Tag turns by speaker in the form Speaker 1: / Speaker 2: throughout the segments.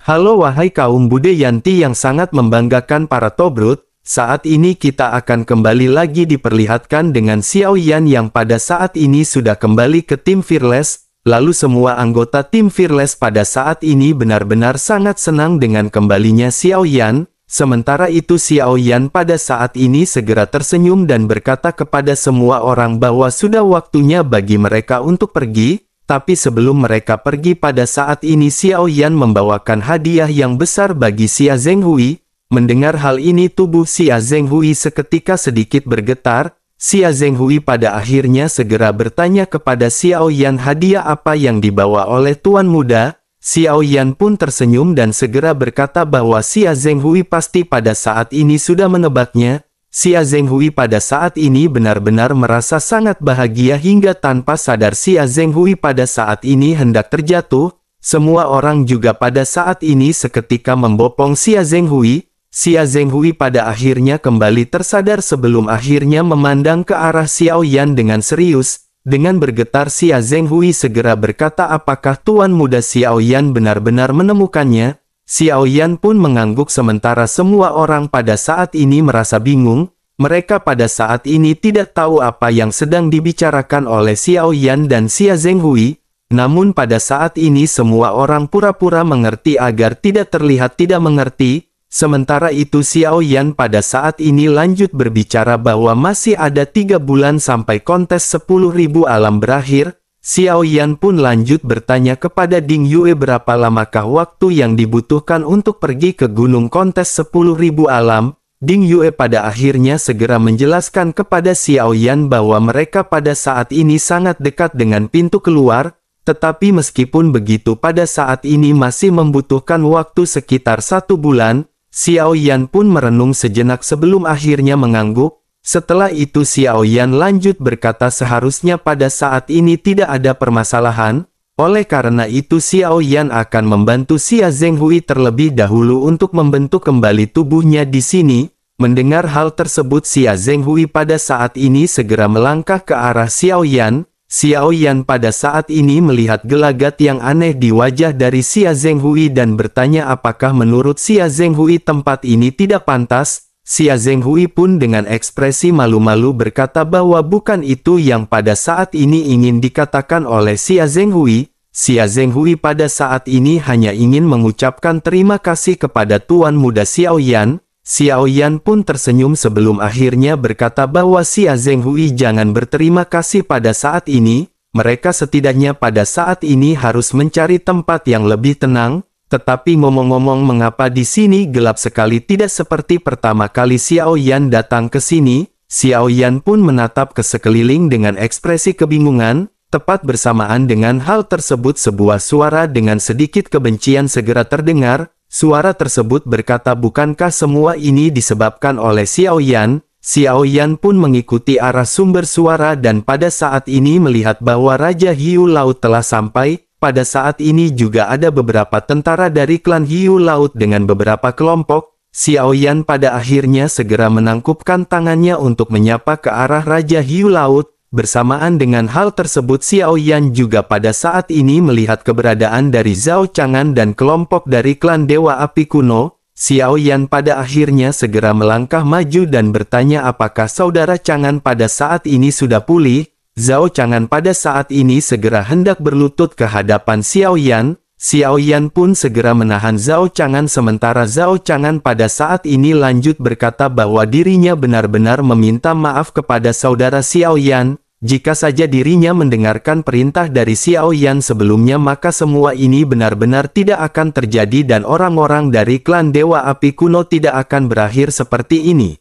Speaker 1: Halo wahai kaum Budayanti yang sangat membanggakan para Tobrut, saat ini kita akan kembali lagi diperlihatkan dengan Xiao Yan yang pada saat ini sudah kembali ke tim Fearless, lalu semua anggota tim Fearless pada saat ini benar-benar sangat senang dengan kembalinya Xiao Yan, sementara itu Xiao Yan pada saat ini segera tersenyum dan berkata kepada semua orang bahwa sudah waktunya bagi mereka untuk pergi. Tapi sebelum mereka pergi pada saat ini Xiao Yan membawakan hadiah yang besar bagi Xia Zhenghui. Mendengar hal ini tubuh Xia Zhenghui seketika sedikit bergetar. Xia Zhenghui pada akhirnya segera bertanya kepada Xiao Yan hadiah apa yang dibawa oleh Tuan Muda. Xiao Yan pun tersenyum dan segera berkata bahwa Xia Zhenghui pasti pada saat ini sudah menebaknya. Xia Zhenghui pada saat ini benar-benar merasa sangat bahagia hingga tanpa sadar Xia Zhenghui pada saat ini hendak terjatuh. Semua orang juga pada saat ini seketika membopong Xia Zhenghui. Xia Zhenghui pada akhirnya kembali tersadar sebelum akhirnya memandang ke arah Xiao Yan dengan serius. Dengan bergetar Xia Zhenghui segera berkata apakah Tuan Muda Xiao Yan benar-benar menemukannya? Xiao Yan pun mengangguk sementara semua orang pada saat ini merasa bingung. Mereka pada saat ini tidak tahu apa yang sedang dibicarakan oleh Xiao Yan dan Xia Zhenghui. Namun pada saat ini semua orang pura-pura mengerti agar tidak terlihat tidak mengerti. Sementara itu Xiao Yan pada saat ini lanjut berbicara bahwa masih ada 3 bulan sampai kontes 10.000 alam berakhir. Xiao Yan pun lanjut bertanya kepada Ding Yue berapa lamakah waktu yang dibutuhkan untuk pergi ke gunung kontes 10.000 alam. Ding Yue pada akhirnya segera menjelaskan kepada Xiao Yan bahwa mereka pada saat ini sangat dekat dengan pintu keluar, tetapi meskipun begitu pada saat ini masih membutuhkan waktu sekitar 1 bulan. Xiao Yan pun merenung sejenak sebelum akhirnya mengangguk. Setelah itu Xiao Yan lanjut berkata seharusnya pada saat ini tidak ada permasalahan, oleh karena itu Xiao Yan akan membantu Xia Zhenghui terlebih dahulu untuk membentuk kembali tubuhnya di sini. Mendengar hal tersebut Xia Zhenghui pada saat ini segera melangkah ke arah Xiao Yan. Xiao Yan pada saat ini melihat gelagat yang aneh di wajah dari Xia Zhenghui dan bertanya apakah menurut Xia Zhenghui tempat ini tidak pantas. Xia Zhenghui pun dengan ekspresi malu-malu berkata bahwa bukan itu yang pada saat ini ingin dikatakan oleh Xia Zhenghui. Xia Zhenghui pada saat ini hanya ingin mengucapkan terima kasih kepada Tuan Muda Xiao Yan. Xiao Yan pun tersenyum sebelum akhirnya berkata bahwa Xia Zhenghui jangan berterima kasih pada saat ini. Mereka setidaknya pada saat ini harus mencari tempat yang lebih tenang. Tetapi ngomong-ngomong mengapa di sini gelap sekali tidak seperti pertama kali Xiao Yan datang ke sini? Xiao Yan pun menatap ke sekeliling dengan ekspresi kebingungan. Tepat bersamaan dengan hal tersebut sebuah suara dengan sedikit kebencian segera terdengar. Suara tersebut berkata bukankah semua ini disebabkan oleh Xiao Yan? Xiao Yan pun mengikuti arah sumber suara dan pada saat ini melihat bahwa Raja Hiu Laut telah sampai. Pada saat ini juga ada beberapa tentara dari klan Hiu Laut dengan beberapa kelompok. Xiao Yan pada akhirnya segera menangkupkan tangannya untuk menyapa ke arah Raja Hiu Laut. Bersamaan dengan hal tersebut Xiao Yan juga pada saat ini melihat keberadaan dari Zhao Chang'an dan kelompok dari klan Dewa Api Kuno. Xiao Yan pada akhirnya segera melangkah maju dan bertanya apakah saudara Chang'an pada saat ini sudah pulih. Zhao Chang'an pada saat ini segera hendak berlutut ke hadapan Xiao Yan. Xiao Yan pun segera menahan Zhao Chang'an sementara Zhao Chang'an pada saat ini lanjut berkata bahwa dirinya benar-benar meminta maaf kepada saudara Xiao Yan. Jika saja dirinya mendengarkan perintah dari Xiao Yan sebelumnya maka semua ini benar-benar tidak akan terjadi dan orang-orang dari klan Dewa Api Kuno tidak akan berakhir seperti ini.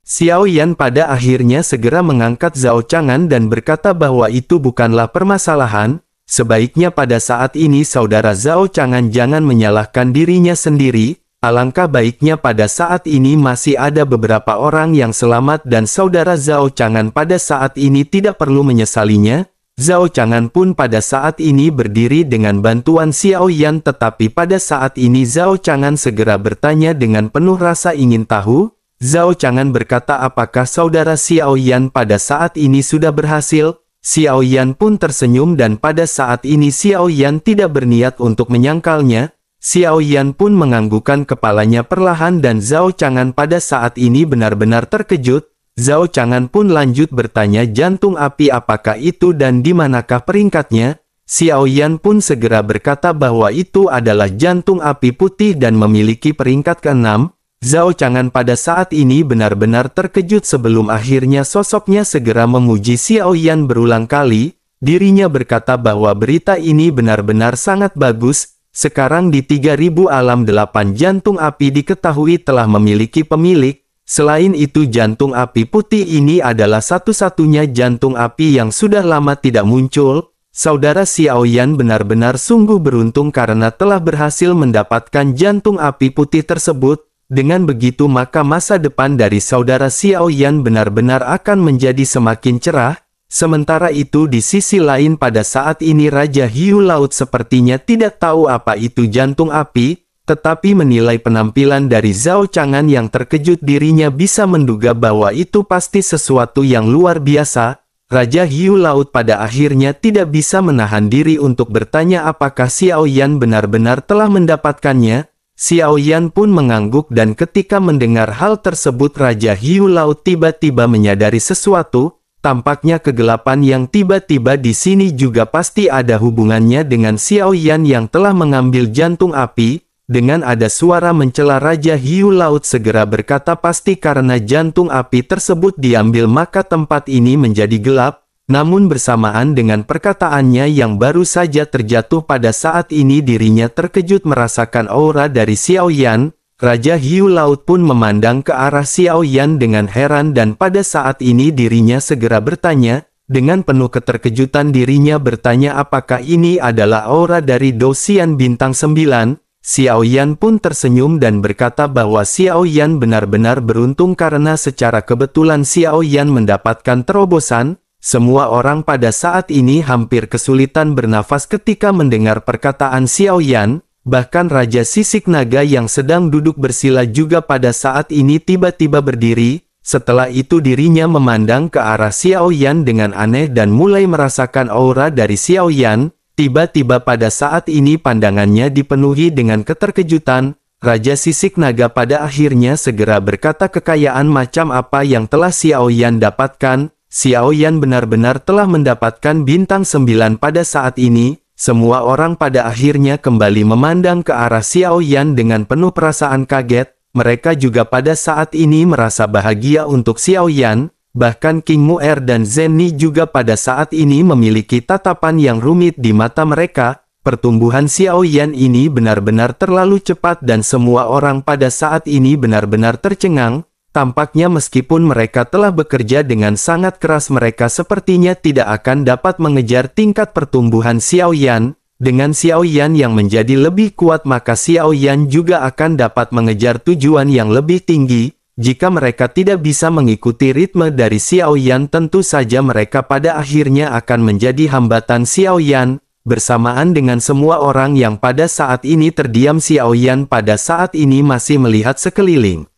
Speaker 1: Xiao Yan pada akhirnya segera mengangkat Zhao Chang'an dan berkata bahwa itu bukanlah permasalahan. Sebaiknya pada saat ini saudara Zhao Chang'an jangan menyalahkan dirinya sendiri. Alangkah baiknya pada saat ini masih ada beberapa orang yang selamat dan saudara Zhao Chang'an pada saat ini tidak perlu menyesalinya. Zhao Chang'an pun pada saat ini berdiri dengan bantuan Xiao Yan tetapi pada saat ini Zhao Chang'an segera bertanya dengan penuh rasa ingin tahu. Zhao Chang'an berkata apakah saudara Xiao Yan pada saat ini sudah berhasil? Xiao Yan pun tersenyum dan pada saat ini Xiao Yan tidak berniat untuk menyangkalnya. Xiao Yan pun menganggukkan kepalanya perlahan dan Zhao Chang'an pada saat ini benar-benar terkejut. Zhao Chang'an pun lanjut bertanya jantung api apakah itu dan di manakah peringkatnya. Xiao Yan pun segera berkata bahwa itu adalah jantung api putih dan memiliki peringkat ke-6. Zhao Chang'an pada saat ini benar-benar terkejut sebelum akhirnya sosoknya segera memuji Xiao Yan berulang kali. Dirinya berkata bahwa berita ini benar-benar sangat bagus. Sekarang di 3000 alam 8 jantung api diketahui telah memiliki pemilik. Selain itu jantung api putih ini adalah satu-satunya jantung api yang sudah lama tidak muncul. Saudara Xiao Yan benar-benar sungguh beruntung karena telah berhasil mendapatkan jantung api putih tersebut. Dengan begitu maka masa depan dari saudara Xiao Yan benar-benar akan menjadi semakin cerah. Sementara itu di sisi lain pada saat ini Raja Hiu Laut sepertinya tidak tahu apa itu jantung api, tetapi menilai penampilan dari Zhao Chang'an yang terkejut dirinya bisa menduga bahwa itu pasti sesuatu yang luar biasa. Raja Hiu Laut pada akhirnya tidak bisa menahan diri untuk bertanya apakah Xiao Yan benar-benar telah mendapatkannya. Xiao Yan pun mengangguk dan ketika mendengar hal tersebut Raja Hiu Laut tiba-tiba menyadari sesuatu. Tampaknya kegelapan yang tiba-tiba di sini juga pasti ada hubungannya dengan Xiao Yan yang telah mengambil jantung api. Dengan ada suara mencela Raja Hiu Laut segera berkata pasti karena jantung api tersebut diambil maka tempat ini menjadi gelap. Namun bersamaan dengan perkataannya yang baru saja terjatuh pada saat ini dirinya terkejut merasakan aura dari Xiao Yan. Raja Hiu Laut pun memandang ke arah Xiao Yan dengan heran dan pada saat ini dirinya segera bertanya, dengan penuh keterkejutan dirinya bertanya apakah ini adalah aura dari Dosian Bintang 9. Xiao Yan pun tersenyum dan berkata bahwa Xiao Yan benar-benar beruntung karena secara kebetulan Xiao Yan mendapatkan terobosan. Semua orang pada saat ini hampir kesulitan bernafas ketika mendengar perkataan Xiao Yan. Bahkan Raja Sisik Naga yang sedang duduk bersila juga pada saat ini tiba-tiba berdiri. Setelah itu dirinya memandang ke arah Xiao Yan dengan aneh dan mulai merasakan aura dari Xiao Yan. Tiba-tiba pada saat ini pandangannya dipenuhi dengan keterkejutan. Raja Sisik Naga pada akhirnya segera berkata kekayaan macam apa yang telah Xiao Yan dapatkan. Xiao Yan benar-benar telah mendapatkan bintang 9 pada saat ini. Semua orang pada akhirnya kembali memandang ke arah Xiao Yan dengan penuh perasaan kaget. Mereka juga pada saat ini merasa bahagia untuk Xiao Yan. Bahkan King Mu'er dan Zenni juga pada saat ini memiliki tatapan yang rumit di mata mereka. Pertumbuhan Xiao Yan ini benar-benar terlalu cepat dan semua orang pada saat ini benar-benar tercengang. Tampaknya meskipun mereka telah bekerja dengan sangat keras mereka sepertinya tidak akan dapat mengejar tingkat pertumbuhan Xiao Yan. Dengan Xiao Yan yang menjadi lebih kuat maka Xiao Yan juga akan dapat mengejar tujuan yang lebih tinggi. Jika mereka tidak bisa mengikuti ritme dari Xiao Yan tentu saja mereka pada akhirnya akan menjadi hambatan Xiao Yan. Bersamaan dengan semua orang yang pada saat ini terdiam Xiao Yan pada saat ini masih melihat sekeliling.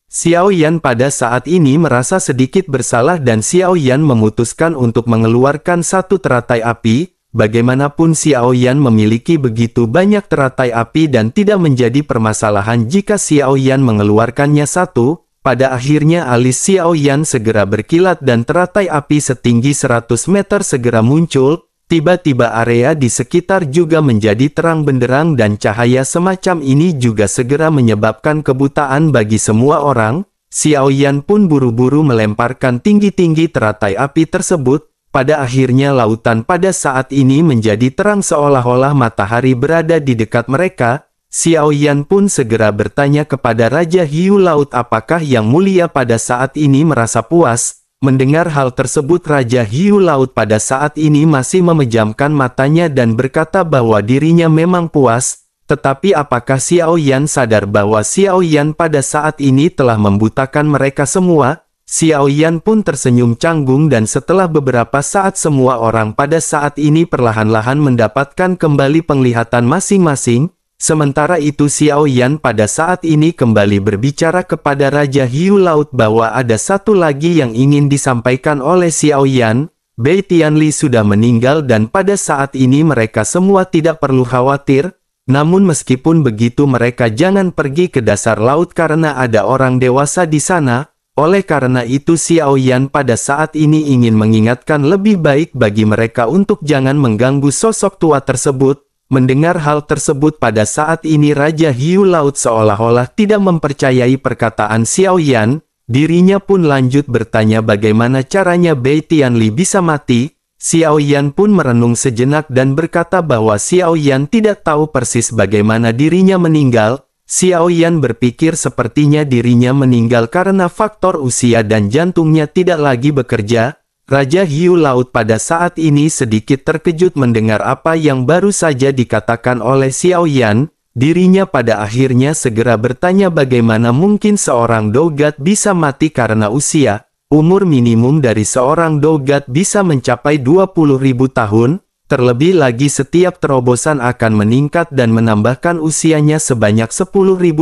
Speaker 1: Xiao Yan pada saat ini merasa sedikit bersalah dan Xiao Yan memutuskan untuk mengeluarkan satu teratai api. Bagaimanapun Xiao Yan memiliki begitu banyak teratai api dan tidak menjadi permasalahan jika Xiao Yan mengeluarkannya satu. Pada akhirnya alis Xiao Yan segera berkilat dan teratai api setinggi 100 meter segera muncul. Tiba-tiba area di sekitar juga menjadi terang benderang dan cahaya semacam ini juga segera menyebabkan kebutaan bagi semua orang. Xiao Yan pun buru-buru melemparkan tinggi-tinggi teratai api tersebut. Pada akhirnya lautan pada saat ini menjadi terang seolah-olah matahari berada di dekat mereka. Xiao Yan pun segera bertanya kepada Raja Hiu Laut apakah Yang Mulia pada saat ini merasa puas. Mendengar hal tersebut Raja Hiu Laut pada saat ini masih memejamkan matanya dan berkata bahwa dirinya memang puas. Tetapi apakah Xiao Yan sadar bahwa Xiao Yan pada saat ini telah membutakan mereka semua? Xiao Yan pun tersenyum canggung dan setelah beberapa saat semua orang pada saat ini perlahan-lahan mendapatkan kembali penglihatan masing-masing. Sementara itu Xiao Yan pada saat ini kembali berbicara kepada Raja Hiu Laut bahwa ada satu lagi yang ingin disampaikan oleh Xiao Yan. Bei Tianli sudah meninggal dan pada saat ini mereka semua tidak perlu khawatir. Namun meskipun begitu mereka jangan pergi ke dasar laut karena ada orang dewasa di sana. Oleh karena itu Xiao Yan pada saat ini ingin mengingatkan lebih baik bagi mereka untuk jangan mengganggu sosok tua tersebut. Mendengar hal tersebut pada saat ini Raja Hiu Laut seolah-olah tidak mempercayai perkataan Xiao Yan. Dirinya pun lanjut bertanya bagaimana caranya Bai Tianli bisa mati. Xiao Yan pun merenung sejenak dan berkata bahwa Xiao Yan tidak tahu persis bagaimana dirinya meninggal. Xiao Yan berpikir sepertinya dirinya meninggal karena faktor usia dan jantungnya tidak lagi bekerja. Raja Hiu Laut pada saat ini sedikit terkejut mendengar apa yang baru saja dikatakan oleh Xiao Yan. Dirinya pada akhirnya segera bertanya bagaimana mungkin seorang dogat bisa mati karena usia. Umur minimum dari seorang dogat bisa mencapai 20.000 tahun. Terlebih lagi setiap terobosan akan meningkat dan menambahkan usianya sebanyak 10.000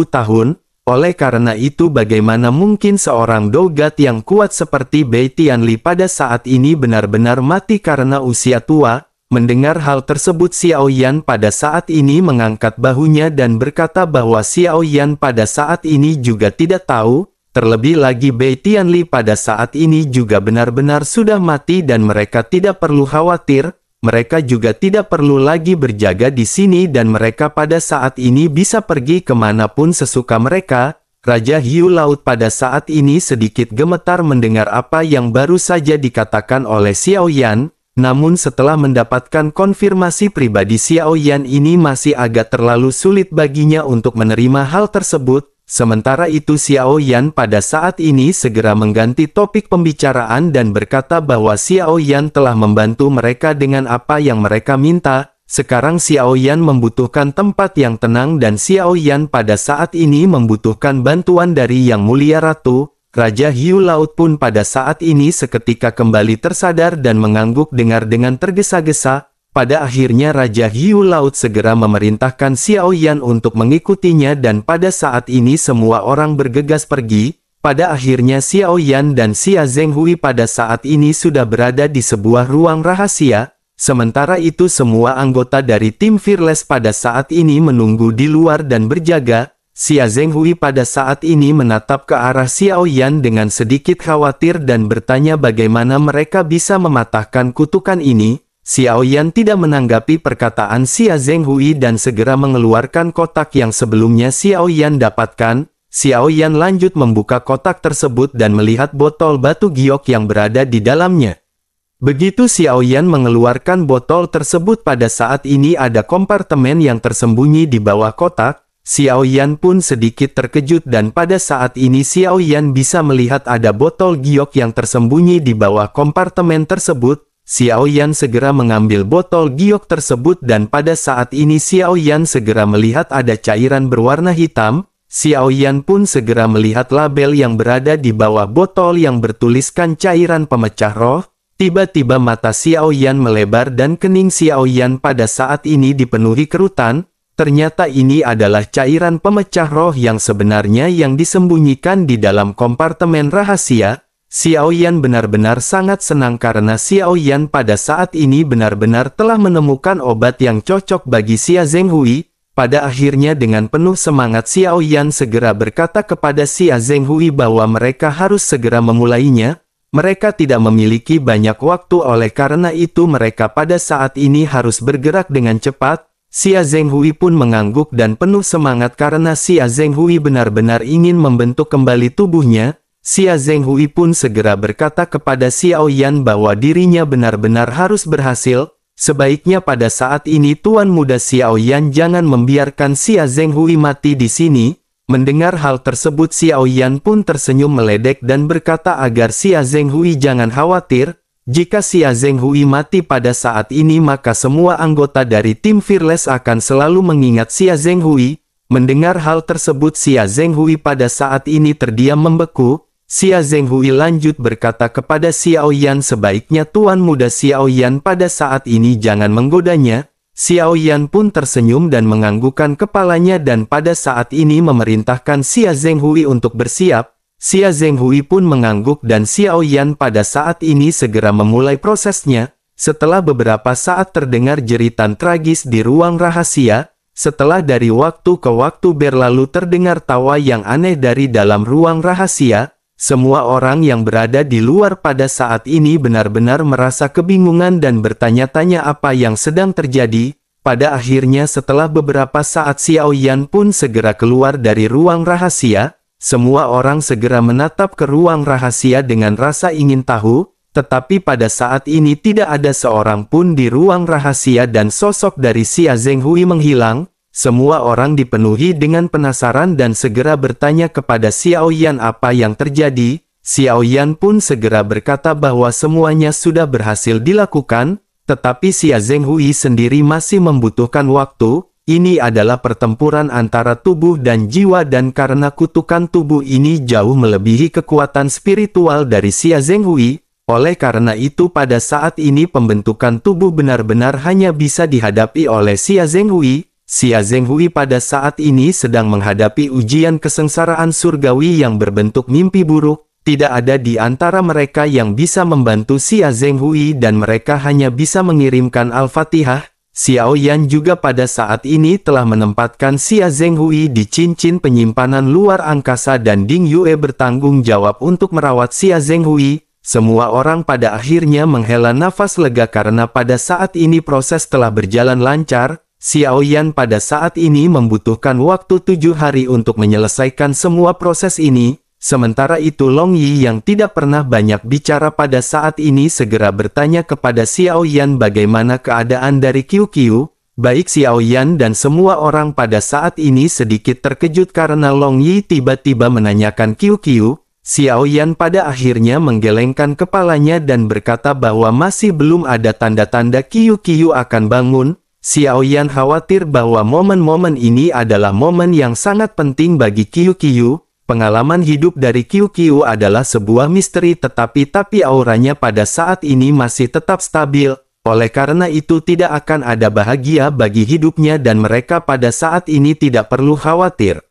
Speaker 1: tahun. Oleh karena itu bagaimana mungkin seorang dogat yang kuat seperti Bai Tianli pada saat ini benar-benar mati karena usia tua? Mendengar hal tersebut Xiao Yan pada saat ini mengangkat bahunya dan berkata bahwa Xiao Yan pada saat ini juga tidak tahu. Terlebih lagi Bai Tianli pada saat ini juga benar-benar sudah mati dan mereka tidak perlu khawatir. Mereka juga tidak perlu lagi berjaga di sini dan mereka pada saat ini bisa pergi kemanapun sesuka mereka. Raja Hiu Laut pada saat ini sedikit gemetar mendengar apa yang baru saja dikatakan oleh Xiao Yan. Namun setelah mendapatkan konfirmasi pribadi Xiao Yan ini masih agak terlalu sulit baginya untuk menerima hal tersebut. Sementara itu Xiao Yan pada saat ini segera mengganti topik pembicaraan dan berkata bahwa Xiao Yan telah membantu mereka dengan apa yang mereka minta. Sekarang Xiao Yan membutuhkan tempat yang tenang dan Xiao Yan pada saat ini membutuhkan bantuan dari Yang Mulia Ratu. Raja Hiu Laut pun pada saat ini seketika kembali tersadar dan mengangguk dengan tergesa-gesa. Pada akhirnya Raja Hiu Laut segera memerintahkan Xiao Yan untuk mengikutinya dan pada saat ini semua orang bergegas pergi. Pada akhirnya Xiao Yan dan Xia Zhenghui pada saat ini sudah berada di sebuah ruang rahasia. Sementara itu semua anggota dari tim Fearless pada saat ini menunggu di luar dan berjaga. Xia Zhenghui pada saat ini menatap ke arah Xiao Yan dengan sedikit khawatir dan bertanya bagaimana mereka bisa mematahkan kutukan ini. Xiao Yan tidak menanggapi perkataan Xia Zhenghui dan segera mengeluarkan kotak yang sebelumnya Xiao Yan dapatkan. Xiao Yan lanjut membuka kotak tersebut dan melihat botol batu giok yang berada di dalamnya. Begitu Xiao Yan mengeluarkan botol tersebut pada saat ini ada kompartemen yang tersembunyi di bawah kotak. Xiao Yan pun sedikit terkejut dan pada saat ini Xiao Yan bisa melihat ada botol giok yang tersembunyi di bawah kompartemen tersebut. Xiao Yan segera mengambil botol giok tersebut dan pada saat ini Xiao Yan segera melihat ada cairan berwarna hitam. Xiao Yan pun segera melihat label yang berada di bawah botol yang bertuliskan cairan pemecah roh. Tiba-tiba mata Xiao Yan melebar dan kening Xiao Yan pada saat ini dipenuhi kerutan. Ternyata ini adalah cairan pemecah roh yang sebenarnya yang disembunyikan di dalam kompartemen rahasia. Xiao Yan benar-benar sangat senang karena Xiao Yan pada saat ini benar-benar telah menemukan obat yang cocok bagi Xia Zhenghui. Pada akhirnya dengan penuh semangat Xiao Yan segera berkata kepada Xia Zhenghui bahwa mereka harus segera memulainya. Mereka tidak memiliki banyak waktu oleh karena itu mereka pada saat ini harus bergerak dengan cepat. Xia Zhenghui pun mengangguk dan penuh semangat karena Xia Zhenghui benar-benar ingin membentuk kembali tubuhnya. Xia Zhenghui pun segera berkata kepada Xiao Yan bahwa dirinya benar-benar harus berhasil. Sebaiknya pada saat ini Tuan Muda Xiao Yan jangan membiarkan Xia Zhenghui mati di sini. Mendengar hal tersebut Xiao Yan pun tersenyum meledek dan berkata agar Xia Zhenghui jangan khawatir. Jika Xia Zhenghui mati pada saat ini maka semua anggota dari tim Fearless akan selalu mengingat Xia Zhenghui. Mendengar hal tersebut Xia Zhenghui pada saat ini terdiam membeku. Xia Zhenghui lanjut berkata kepada Xiao Yan sebaiknya Tuan Muda Xiao Yan pada saat ini jangan menggodanya. Xiao Yan pun tersenyum dan menganggukkan kepalanya dan pada saat ini memerintahkan Xia Zhenghui untuk bersiap. Xia Zhenghui pun mengangguk dan Xiao Yan pada saat ini segera memulai prosesnya. Setelah beberapa saat terdengar jeritan tragis di ruang rahasia, setelah dari waktu ke waktu berlalu terdengar tawa yang aneh dari dalam ruang rahasia, semua orang yang berada di luar pada saat ini benar-benar merasa kebingungan dan bertanya-tanya apa yang sedang terjadi. Pada akhirnya setelah beberapa saat Xiao Yan pun segera keluar dari ruang rahasia. Semua orang segera menatap ke ruang rahasia dengan rasa ingin tahu, tetapi pada saat ini tidak ada seorang pun di ruang rahasia dan sosok dari Xia Zhenghui menghilang. Semua orang dipenuhi dengan penasaran dan segera bertanya kepada Xiao Yan apa yang terjadi. Xiao Yan pun segera berkata bahwa semuanya sudah berhasil dilakukan, tetapi Xia Zhenghui sendiri masih membutuhkan waktu. Ini adalah pertempuran antara tubuh dan jiwa dan karena kutukan tubuh ini jauh melebihi kekuatan spiritual dari Xia Zhenghui, oleh karena itu pada saat ini pembentukan tubuh benar-benar hanya bisa dihadapi oleh Xia Zhenghui. Xia Zhenghui pada saat ini sedang menghadapi ujian kesengsaraan surgawi yang berbentuk mimpi buruk. Tidak ada di antara mereka yang bisa membantu Xia Zhenghui dan mereka hanya bisa mengirimkan Al-Fatihah. Xiao Yan juga pada saat ini telah menempatkan Xia Zhenghui di cincin penyimpanan luar angkasa dan Ding Yue bertanggung jawab untuk merawat Xia Zhenghui. Semua orang pada akhirnya menghela nafas lega karena pada saat ini proses telah berjalan lancar. Xiao Yan pada saat ini membutuhkan waktu 7 hari untuk menyelesaikan semua proses ini. Sementara itu Long Yi yang tidak pernah banyak bicara pada saat ini segera bertanya kepada Xiao Yan bagaimana keadaan dari QQ. Baik Xiao Yan dan semua orang pada saat ini sedikit terkejut karena Long Yi tiba-tiba menanyakan QQ. Xiao Yan pada akhirnya menggelengkan kepalanya dan berkata bahwa masih belum ada tanda-tanda QQ akan bangun. Xiao Yan khawatir bahwa momen-momen ini adalah momen yang sangat penting bagi QQ. Pengalaman hidup dari QQ adalah sebuah misteri tapi auranya pada saat ini masih tetap stabil. Oleh karena itu tidak akan ada bahagia bagi hidupnya dan mereka pada saat ini tidak perlu khawatir.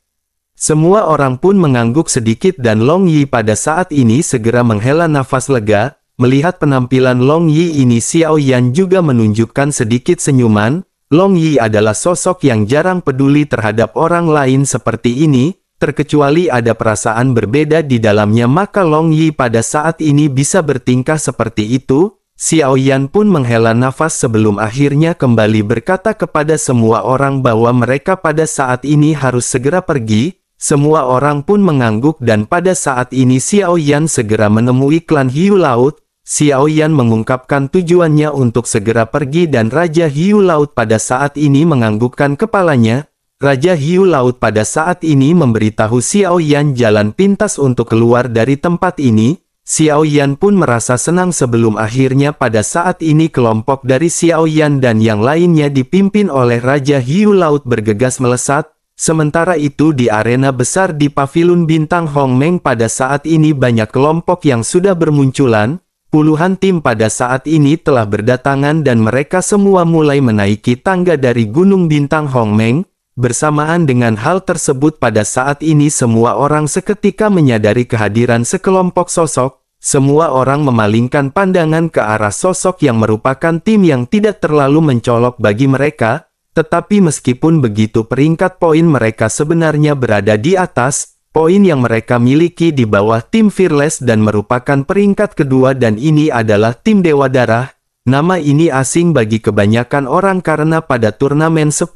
Speaker 1: Semua orang pun mengangguk sedikit dan Long Yi pada saat ini segera menghela nafas lega. Melihat penampilan Long Yi ini Xiao Yan juga menunjukkan sedikit senyuman. Long Yi adalah sosok yang jarang peduli terhadap orang lain seperti ini. Terkecuali ada perasaan berbeda di dalamnya maka Long Yi pada saat ini bisa bertingkah seperti itu. Xiao Yan pun menghela nafas sebelum akhirnya kembali berkata kepada semua orang bahwa mereka pada saat ini harus segera pergi. Semua orang pun mengangguk dan pada saat ini Xiao Yan segera menemui klan Hiu Laut. Xiao Yan mengungkapkan tujuannya untuk segera pergi dan Raja Hiu Laut pada saat ini menganggukkan kepalanya. Raja Hiu Laut pada saat ini memberitahu Xiao Yan jalan pintas untuk keluar dari tempat ini. Xiao Yan pun merasa senang sebelum akhirnya pada saat ini kelompok dari Xiao Yan dan yang lainnya dipimpin oleh Raja Hiu Laut bergegas melesat. Sementara itu di arena besar di Paviliun Bintang Hongmeng pada saat ini banyak kelompok yang sudah bermunculan. Puluhan tim pada saat ini telah berdatangan dan mereka semua mulai menaiki tangga dari Gunung Bintang Hongmeng. Bersamaan dengan hal tersebut pada saat ini semua orang seketika menyadari kehadiran sekelompok sosok. Semua orang memalingkan pandangan ke arah sosok yang merupakan tim yang tidak terlalu mencolok bagi mereka. Tetapi meskipun begitu peringkat poin mereka sebenarnya berada di atas, poin yang mereka miliki di bawah tim Fearless dan merupakan peringkat kedua dan ini adalah tim Dewa Darah. Nama ini asing bagi kebanyakan orang karena pada turnamen 10.000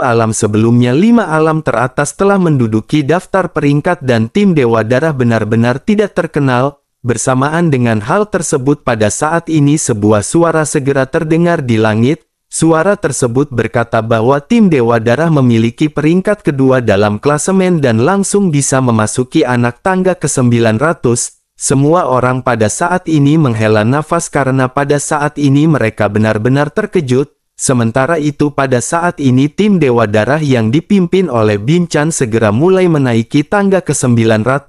Speaker 1: alam sebelumnya 5 alam teratas telah menduduki daftar peringkat dan tim Dewa Darah benar-benar tidak terkenal. Bersamaan dengan hal tersebut pada saat ini sebuah suara segera terdengar di langit. Suara tersebut berkata bahwa tim Dewa Darah memiliki peringkat kedua dalam klasemen dan langsung bisa memasuki anak tangga ke-900. Semua orang pada saat ini menghela nafas karena pada saat ini mereka benar-benar terkejut. Sementara itu pada saat ini tim Dewa Darah yang dipimpin oleh Bin Chan segera mulai menaiki tangga ke-900.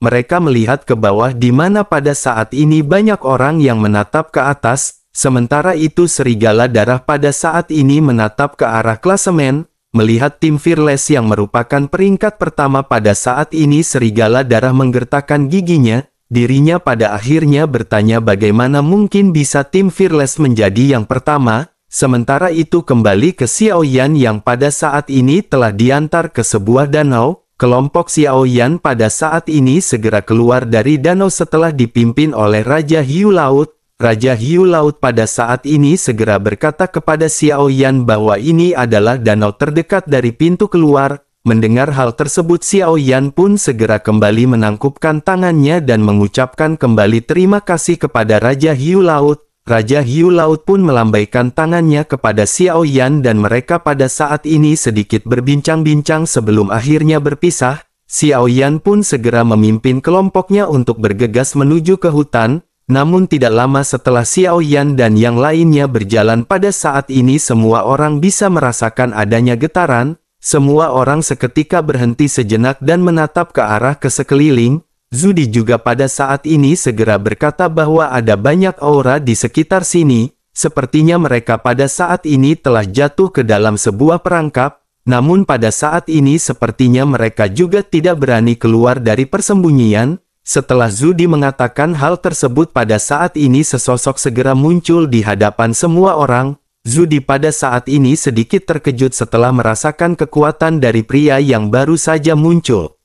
Speaker 1: Mereka melihat ke bawah di mana pada saat ini banyak orang yang menatap ke atas. Sementara itu Serigala Darah pada saat ini menatap ke arah klasemen. Melihat tim Fearless yang merupakan peringkat pertama pada saat ini Serigala Darah menggertakkan giginya. Dirinya pada akhirnya bertanya bagaimana mungkin bisa tim Fearless menjadi yang pertama. sementara itu kembali ke Xiaoyan yang pada saat ini telah diantar ke sebuah danau. Kelompok Xiaoyan pada saat ini segera keluar dari danau setelah dipimpin oleh Raja Hiu Laut. Raja Hiu Laut pada saat ini segera berkata kepada Xiaoyan bahwa ini adalah danau terdekat dari pintu keluar. Mendengar hal tersebut, Xiaoyan pun segera kembali menangkupkan tangannya dan mengucapkan kembali terima kasih kepada Raja Hiu Laut. Raja Hiu Laut pun melambaikan tangannya kepada Xiaoyan dan mereka pada saat ini sedikit berbincang-bincang sebelum akhirnya berpisah. Xiaoyan pun segera memimpin kelompoknya untuk bergegas menuju ke hutan. Namun tidak lama setelah Xiaoyan dan yang lainnya berjalan pada saat ini semua orang bisa merasakan adanya getaran. Semua orang seketika berhenti sejenak dan menatap ke arah sekeliling. Zudi juga pada saat ini segera berkata bahwa ada banyak aura di sekitar sini. Sepertinya mereka pada saat ini telah jatuh ke dalam sebuah perangkap. Namun pada saat ini sepertinya mereka juga tidak berani keluar dari persembunyian. Setelah Zudi mengatakan hal tersebut pada saat ini sesosok segera muncul di hadapan semua orang. Zudi pada saat ini sedikit terkejut setelah merasakan kekuatan dari pria yang baru saja muncul.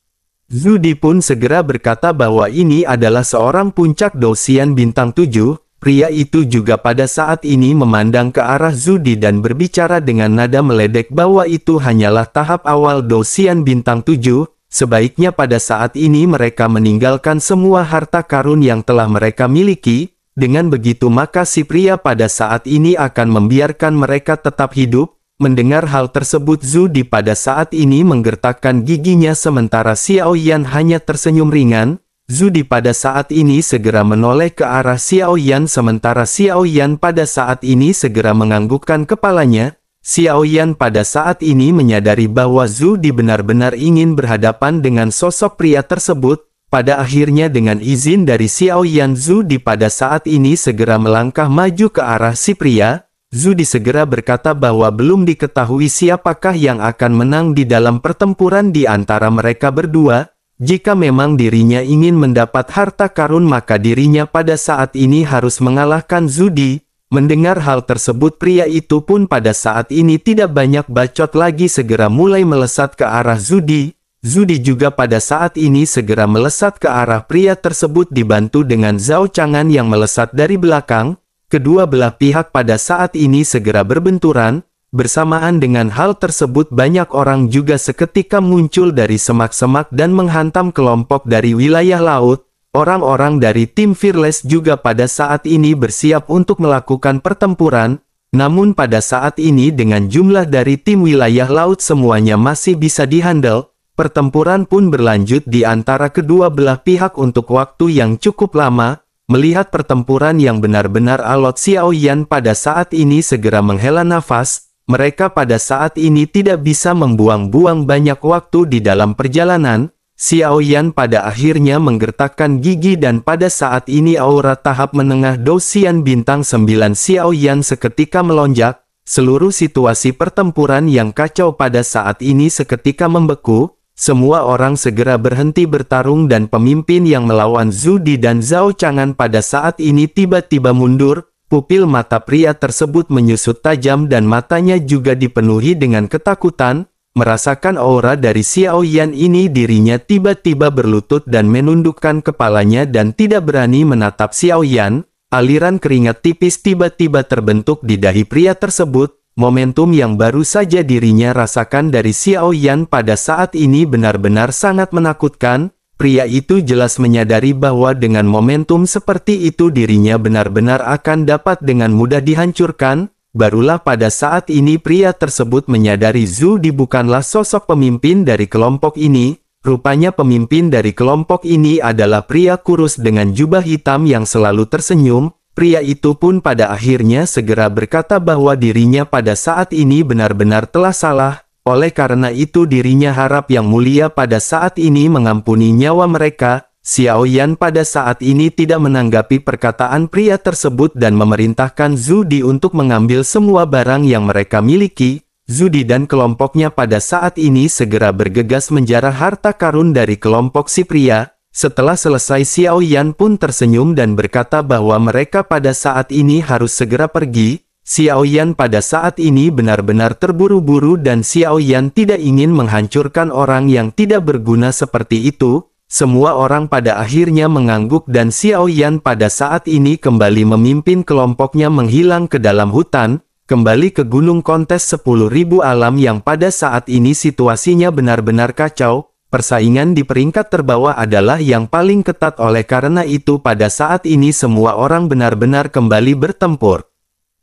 Speaker 1: Zudi pun segera berkata bahwa ini adalah seorang puncak Dosian bintang 7. Pria itu juga pada saat ini memandang ke arah Zudi dan berbicara dengan nada meledek bahwa itu hanyalah tahap awal Dosian bintang 7. Sebaiknya pada saat ini mereka meninggalkan semua harta karun yang telah mereka miliki. Dengan begitu maka si pria pada saat ini akan membiarkan mereka tetap hidup. Mendengar hal tersebut Zudi pada saat ini menggertakkan giginya sementara Xiaoyan hanya tersenyum ringan. Zudi pada saat ini segera menoleh ke arah Xiaoyan sementara Xiaoyan pada saat ini segera menganggukkan kepalanya. Xiaoyan pada saat ini menyadari bahwa Zudi benar-benar ingin berhadapan dengan sosok pria tersebut. Pada akhirnya dengan izin dari Xiaoyan Zudi pada saat ini segera melangkah maju ke arah si pria. Zudi segera berkata bahwa belum diketahui siapakah yang akan menang di dalam pertempuran di antara mereka berdua. Jika memang dirinya ingin mendapat harta karun maka dirinya pada saat ini harus mengalahkan Zudi. Mendengar hal tersebut pria itu pun pada saat ini tidak banyak bacot lagi segera mulai melesat ke arah Zudi. Zudi juga pada saat ini segera melesat ke arah pria tersebut dibantu dengan Zhao Chang'an yang melesat dari belakang. Kedua belah pihak pada saat ini segera berbenturan. Bersamaan dengan hal tersebut banyak orang juga seketika muncul dari semak-semak dan menghantam kelompok dari wilayah laut. Orang-orang dari tim Fearless juga pada saat ini bersiap untuk melakukan pertempuran. Namun pada saat ini dengan jumlah dari tim wilayah laut semuanya masih bisa dihandle. Pertempuran pun berlanjut di antara kedua belah pihak untuk waktu yang cukup lama. Melihat pertempuran yang benar-benar alot Xiaoyan pada saat ini segera menghela nafas. Mereka pada saat ini tidak bisa membuang-buang banyak waktu di dalam perjalanan. Xiaoyan pada akhirnya menggertakkan gigi dan pada saat ini aura tahap menengah Dosian bintang 9 Xiaoyan seketika melonjak. Seluruh situasi pertempuran yang kacau pada saat ini seketika membeku. Semua orang segera berhenti bertarung dan pemimpin yang melawan Zudi dan Zhao Chang'an pada saat ini tiba-tiba mundur. Pupil mata pria tersebut menyusut tajam dan matanya juga dipenuhi dengan ketakutan. Merasakan aura dari Xiaoyan ini dirinya tiba-tiba berlutut dan menundukkan kepalanya dan tidak berani menatap Xiaoyan. Aliran keringat tipis tiba-tiba terbentuk di dahi pria tersebut. Momentum yang baru saja dirinya rasakan dari Xiaoyan pada saat ini benar-benar sangat menakutkan. Pria itu jelas menyadari bahwa dengan momentum seperti itu dirinya benar-benar akan dapat dengan mudah dihancurkan. Barulah pada saat ini pria tersebut menyadari Zudi bukanlah sosok pemimpin dari kelompok ini. Rupanya pemimpin dari kelompok ini adalah pria kurus dengan jubah hitam yang selalu tersenyum. Pria itu pun pada akhirnya segera berkata bahwa dirinya pada saat ini benar-benar telah salah. Oleh karena itu dirinya harap yang mulia pada saat ini mengampuni nyawa mereka. Xiaoyan pada saat ini tidak menanggapi perkataan pria tersebut dan memerintahkan Zudi untuk mengambil semua barang yang mereka miliki. Zudi dan kelompoknya pada saat ini segera bergegas menjarah harta karun dari kelompok si pria. Setelah selesai Xiaoyan pun tersenyum dan berkata bahwa mereka pada saat ini harus segera pergi. Xiao Yan pada saat ini benar-benar terburu-buru dan Xiao Yan tidak ingin menghancurkan orang yang tidak berguna seperti itu. Semua orang pada akhirnya mengangguk dan Xiao Yan pada saat ini kembali memimpin kelompoknya menghilang ke dalam hutan, kembali ke gunung kontes 10.000 alam yang pada saat ini situasinya benar-benar kacau. Persaingan di peringkat terbawah adalah yang paling ketat, oleh karena itu pada saat ini semua orang benar-benar kembali bertempur.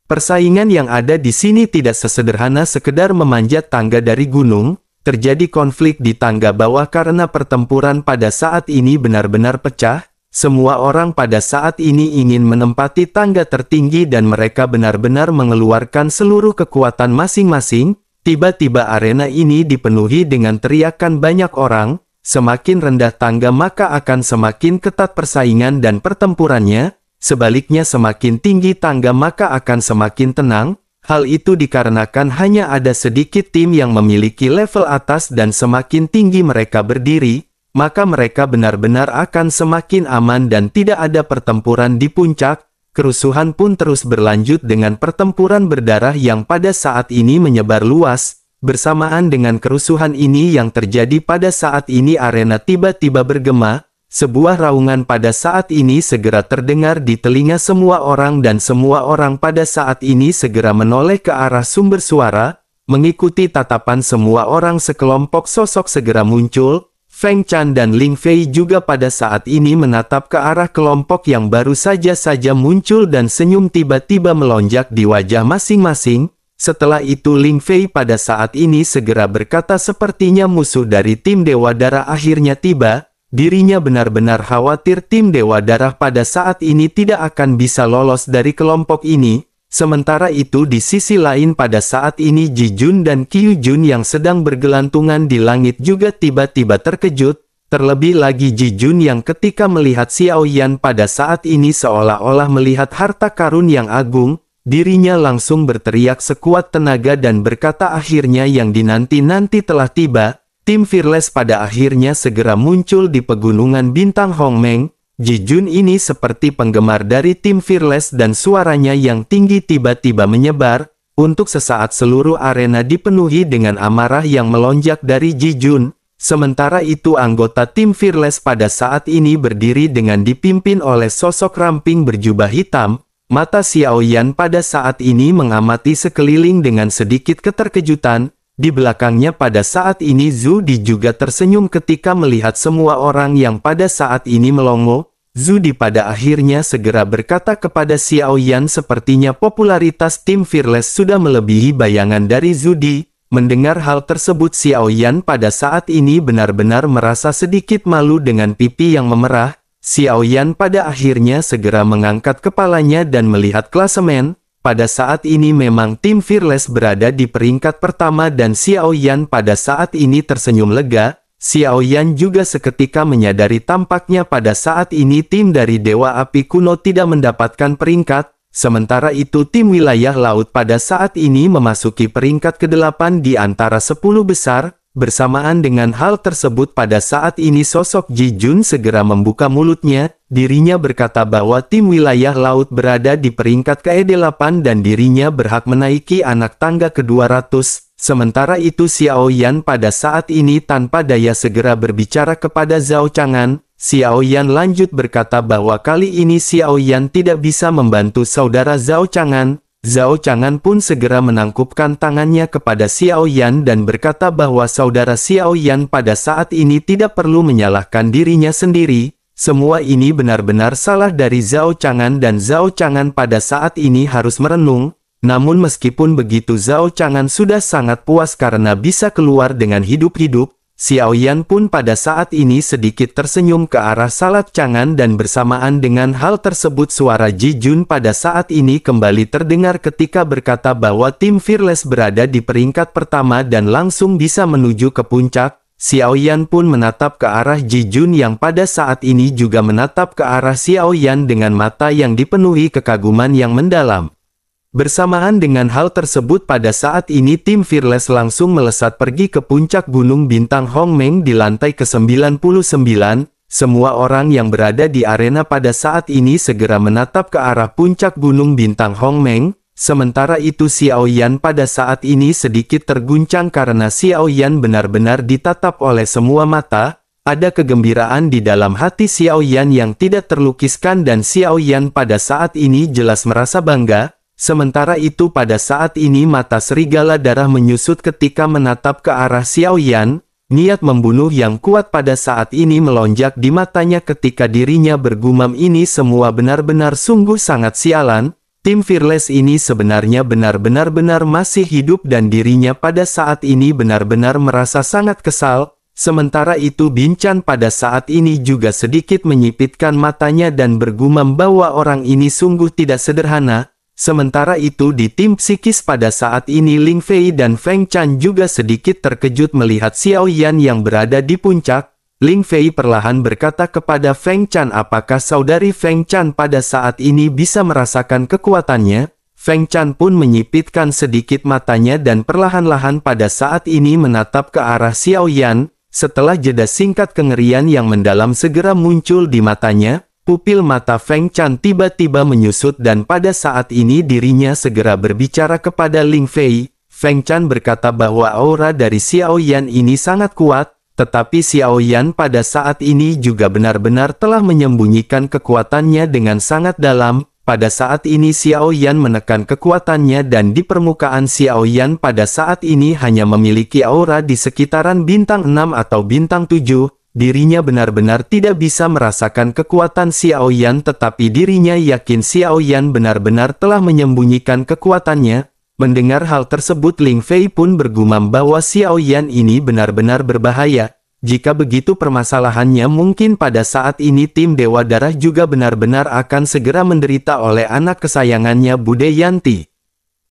Speaker 1: Persaingan yang ada di sini tidak sesederhana sekedar memanjat tangga dari gunung. Terjadi konflik di tangga bawah karena pertempuran pada saat ini benar-benar pecah. Semua orang pada saat ini ingin menempati tangga tertinggi dan mereka benar-benar mengeluarkan seluruh kekuatan masing-masing. Tiba-tiba arena ini dipenuhi dengan teriakan banyak orang. Semakin rendah tangga maka akan semakin ketat persaingan dan pertempurannya. Sebaliknya semakin tinggi tangga maka akan semakin tenang. Hal itu dikarenakan hanya ada sedikit tim yang memiliki level atas dan semakin tinggi mereka berdiri, maka mereka benar-benar akan semakin aman dan tidak ada pertempuran di puncak. Kerusuhan pun terus berlanjut dengan pertempuran berdarah yang pada saat ini menyebar luas. Bersamaan dengan kerusuhan ini yang terjadi pada saat ini arena tiba-tiba bergema. Sebuah raungan pada saat ini segera terdengar di telinga semua orang dan semua orang pada saat ini segera menoleh ke arah sumber suara. Mengikuti tatapan semua orang sekelompok sosok segera muncul. Feng Chan dan Ling Fei juga pada saat ini menatap ke arah kelompok yang baru saja muncul dan senyum tiba-tiba melonjak di wajah masing-masing. Setelah itu Ling Fei pada saat ini segera berkata sepertinya musuh dari tim Dewa Darah akhirnya tiba. Dirinya benar-benar khawatir tim Dewa Darah pada saat ini tidak akan bisa lolos dari kelompok ini. Sementara itu di sisi lain pada saat ini Ji Jun dan Qiu Jun yang sedang bergelantungan di langit juga tiba-tiba terkejut. Terlebih lagi Ji Jun yang ketika melihat Xiao Yan pada saat ini seolah-olah melihat harta karun yang agung. Dirinya langsung berteriak sekuat tenaga dan berkata akhirnya yang dinanti-nanti telah tiba. Tim Fearless pada akhirnya segera muncul di pegunungan bintang Hongmeng. Ji Jun ini seperti penggemar dari tim Fearless dan suaranya yang tinggi tiba-tiba menyebar. Untuk sesaat seluruh arena dipenuhi dengan amarah yang melonjak dari Ji Jun. Sementara itu anggota tim Fearless pada saat ini berdiri dengan dipimpin oleh sosok ramping berjubah hitam. Mata Xiao Yan pada saat ini mengamati sekeliling dengan sedikit keterkejutan. Di belakangnya pada saat ini Zhu Di juga tersenyum ketika melihat semua orang yang pada saat ini melongo. Zhu Di pada akhirnya segera berkata kepada Xiao Yan sepertinya popularitas tim Fearless sudah melebihi bayangan dari Zhu Di. Mendengar hal tersebut Xiao Yan pada saat ini benar-benar merasa sedikit malu dengan pipi yang memerah. Xiao Yan pada akhirnya segera mengangkat kepalanya dan melihat klasemen. Pada saat ini memang tim Fearless berada di peringkat pertama dan Xiao Yan pada saat ini tersenyum lega. Xiao Yan juga seketika menyadari tampaknya pada saat ini tim dari Dewa Api Kuno tidak mendapatkan peringkat. Sementara itu tim wilayah laut pada saat ini memasuki peringkat ke-8 di antara 10 besar. Bersamaan dengan hal tersebut pada saat ini sosok Ji Jun segera membuka mulutnya. Dirinya berkata bahwa tim wilayah laut berada di peringkat ke-8 dan dirinya berhak menaiki anak tangga ke-200. Sementara itu Xiao Yan pada saat ini tanpa daya segera berbicara kepada Zhao Chang'an. Xiao Yan lanjut berkata bahwa kali ini Xiao Yan tidak bisa membantu saudara Zhao Chang'an. Zhao Chang'an pun segera menangkupkan tangannya kepada Xiao Yan dan berkata bahwa saudara Xiao Yan pada saat ini tidak perlu menyalahkan dirinya sendiri. Semua ini benar-benar salah dari Zhao Chang'an dan Zhao Chang'an pada saat ini harus merenung. Namun meskipun begitu Zhao Chang'an sudah sangat puas karena bisa keluar dengan hidup-hidup. Xiao Yan pun pada saat ini sedikit tersenyum ke arah Salat Chang'an dan bersamaan dengan hal tersebut suara Ji Jun pada saat ini kembali terdengar ketika berkata bahwa tim Fearless berada di peringkat pertama dan langsung bisa menuju ke puncak. Xiao Yan pun menatap ke arah Ji Jun yang pada saat ini juga menatap ke arah Xiao Yan dengan mata yang dipenuhi kekaguman yang mendalam. Bersamaan dengan hal tersebut pada saat ini tim Fearless langsung melesat pergi ke puncak Gunung Bintang Hongmeng di lantai ke-99. Semua orang yang berada di arena pada saat ini segera menatap ke arah puncak Gunung Bintang Hongmeng. Sementara itu Xiao Yan pada saat ini sedikit terguncang karena Xiao Yan benar-benar ditatap oleh semua mata. Ada kegembiraan di dalam hati Xiao Yan yang tidak terlukiskan dan Xiao Yan pada saat ini jelas merasa bangga. Sementara itu pada saat ini mata serigala darah menyusut ketika menatap ke arah Xiao Yan. Niat membunuh yang kuat pada saat ini melonjak di matanya ketika dirinya bergumam, ini semua benar-benar sungguh sangat sialan. Tim Fearless ini sebenarnya benar-benar masih hidup dan dirinya pada saat ini benar-benar merasa sangat kesal. Sementara itu Bin Chan pada saat ini juga sedikit menyipitkan matanya dan bergumam bahwa orang ini sungguh tidak sederhana. Sementara itu di tim psikis pada saat ini Ling Fei dan Feng Chan juga sedikit terkejut melihat Xiao Yan yang berada di puncak. Ling Fei perlahan berkata kepada Feng Chan, apakah saudari Feng Chan pada saat ini bisa merasakan kekuatannya? Feng Chan pun menyipitkan sedikit matanya dan perlahan-lahan pada saat ini menatap ke arah Xiao Yan. Setelah jeda singkat kengerian yang mendalam segera muncul di matanya. Pupil mata Feng Chan tiba-tiba menyusut dan pada saat ini dirinya segera berbicara kepada Ling Fei. Feng Chan berkata bahwa aura dari Xiao Yan ini sangat kuat, tetapi Xiao Yan pada saat ini juga benar-benar telah menyembunyikan kekuatannya dengan sangat dalam. Pada saat ini Xiao Yan menekan kekuatannya dan di permukaan Xiao Yan pada saat ini hanya memiliki aura di sekitaran bintang 6 atau bintang 7. Dirinya benar-benar tidak bisa merasakan kekuatan Xiao Yan, tetapi dirinya yakin Xiao Yan benar-benar telah menyembunyikan kekuatannya. Mendengar hal tersebut Ling Fei pun bergumam bahwa Xiao Yan ini benar-benar berbahaya. Jika begitu permasalahannya mungkin pada saat ini tim Dewa Darah juga benar-benar akan segera menderita oleh anak kesayangannya Bude Yanti.